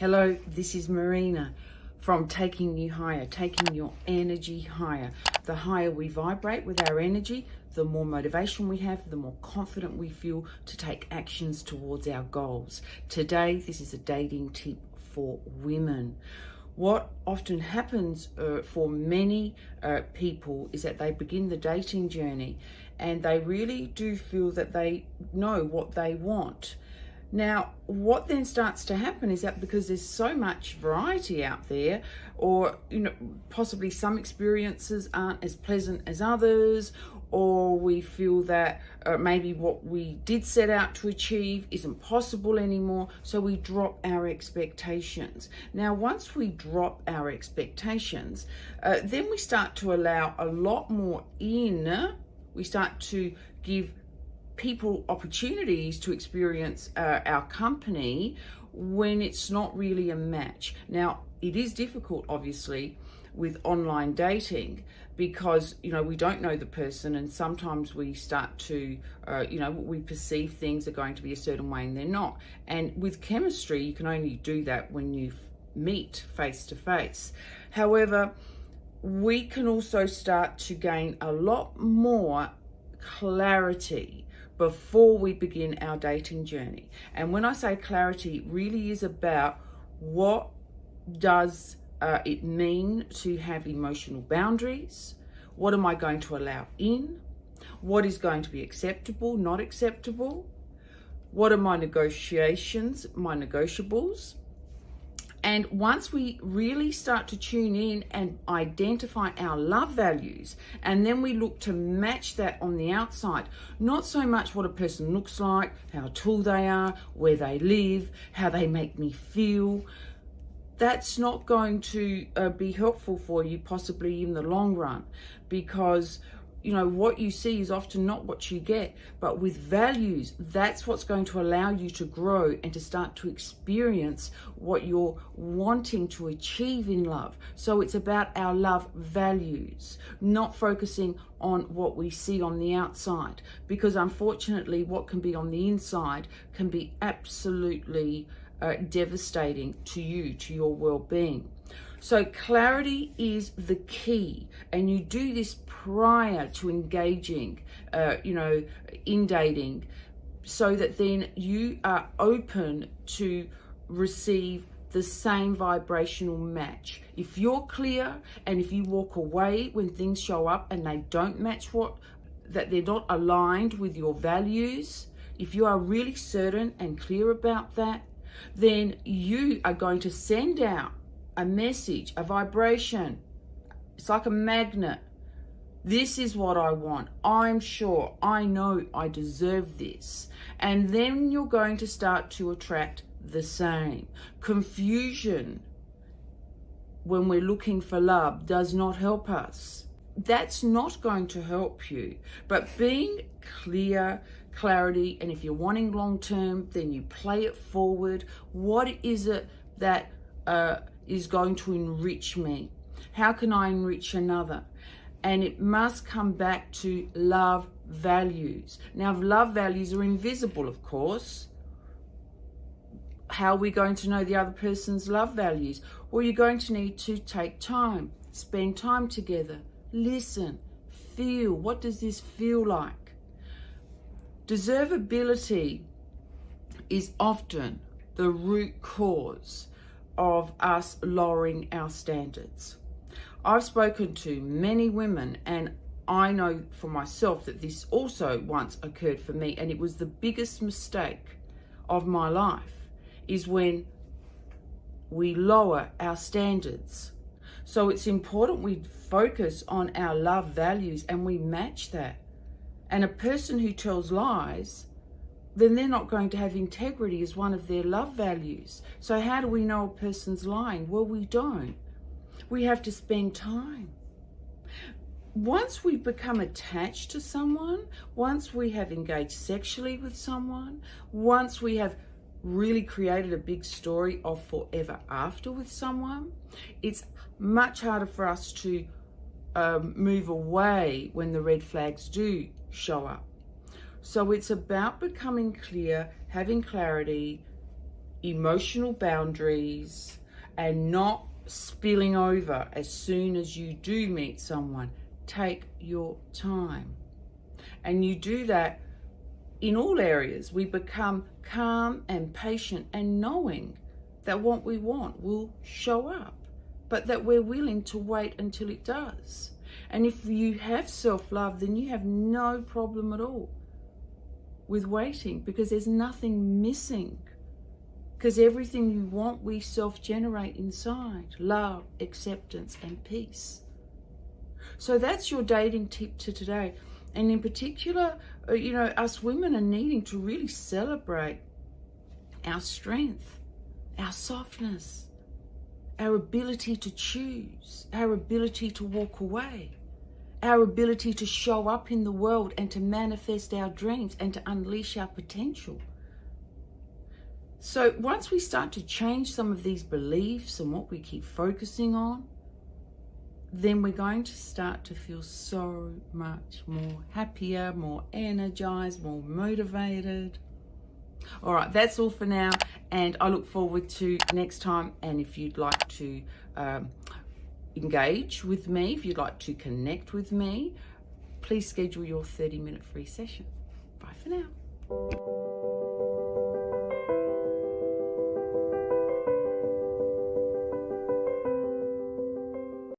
Hello, this is Marina from Taking You Higher, taking your energy higher. The higher we vibrate with our energy, the more motivation we have, the more confident we feel to take actions towards our goals. Today, this is a dating tip for women. What often happens for many people is that they begin the dating journey and they really do feel that they know what they want. Now, what then starts to happen is that because there's so much variety out there, or possibly some experiences aren't as pleasant as others, or we feel that maybe what we did set out to achieve isn't possible anymore, so we drop our expectations. Now, once we drop our expectations, then we start to allow a lot more in. We start to give people opportunities to experience our company when it's not really a match. Now, it is difficult, obviously, with online dating because, we don't know the person, and sometimes we start to, we perceive things are going to be a certain way and they're not. And with chemistry, you can only do that when you meet face to face. However, we can also start to gain a lot more clarity before we begin our dating journey. And when I say clarity, it really is about what does it mean to have emotional boundaries? What am I going to allow in? What is going to be acceptable, not acceptable? What are my negotiations, my negotiables? And once we really start to tune in and identify our love values, and then we look to match that on the outside, not so much what a person looks like, how tall they are, where they live, how they make me feel, that's not going to be helpful for you possibly in the long run, because what you see is often not what you get. But with values, that's what's going to allow you to grow and to start to experience what you're wanting to achieve in love. So it's about our love values, not focusing on what we see on the outside, because unfortunately what can be on the inside can be absolutely devastating to you, to your well-being. So clarity is the key, and you do this prior to engaging, in dating, so that then you are open to receive the same vibrational match. If you're clear and if you walk away when things show up and they don't match that they're not aligned with your values, if you are really certain and clear about that, then you are going to send out a message, a vibration. It's like a magnet. This is what I want. I'm sure. I know I deserve this. And then you're going to start to attract the same. Confusion when we're looking for love does not help us. That's not going to help you. But being clarity, and if you're wanting long term, then you play it forward. What is it that is going to enrich me? How can I enrich another? And it must come back to love values. Now, love values are invisible, of course. How are we going to know the other person's love values? Well, you're going to need to take time, spend time together, listen, feel. What does this feel like? Deservability is often the root cause of us lowering our standards. I've spoken to many women, and I know for myself that this also once occurred for me, and it was the biggest mistake of my life, is when we lower our standards. So it's important we focus on our love values and we match that. And a person who tells lies, then they're not going to have integrity as one of their love values. So how do we know a person's lying? Well, we don't. We have to spend time. Once we become attached to someone, once we have engaged sexually with someone, once we have really created a big story of forever after with someone, it's much harder for us to move away when the red flags do show up. So it's about becoming clear, having clarity, emotional boundaries and not spilling over as soon as you do meet someone. Take your time. And you do that in all areas. We become calm and patient and knowing that what we want will show up, but that we're willing to wait until it does. And if you have self-love, then you have no problem at all with waiting, because there's nothing missing. Because everything you want, we self-generate inside. Love, acceptance, and peace. So that's your dating tip to today. And in particular, us women are needing to really celebrate our strength, our softness, our ability to choose, our ability to walk away, our ability to show up in the world and to manifest our dreams and to unleash our potential. So once we start to change some of these beliefs and what we keep focusing on, then we're going to start to feel so much more happier, more energized, more motivated. All right, that's all for now, and I look forward to next time. And if you'd like to engage with me, if you'd like to connect with me, please schedule your 30-minute free session. Bye for now.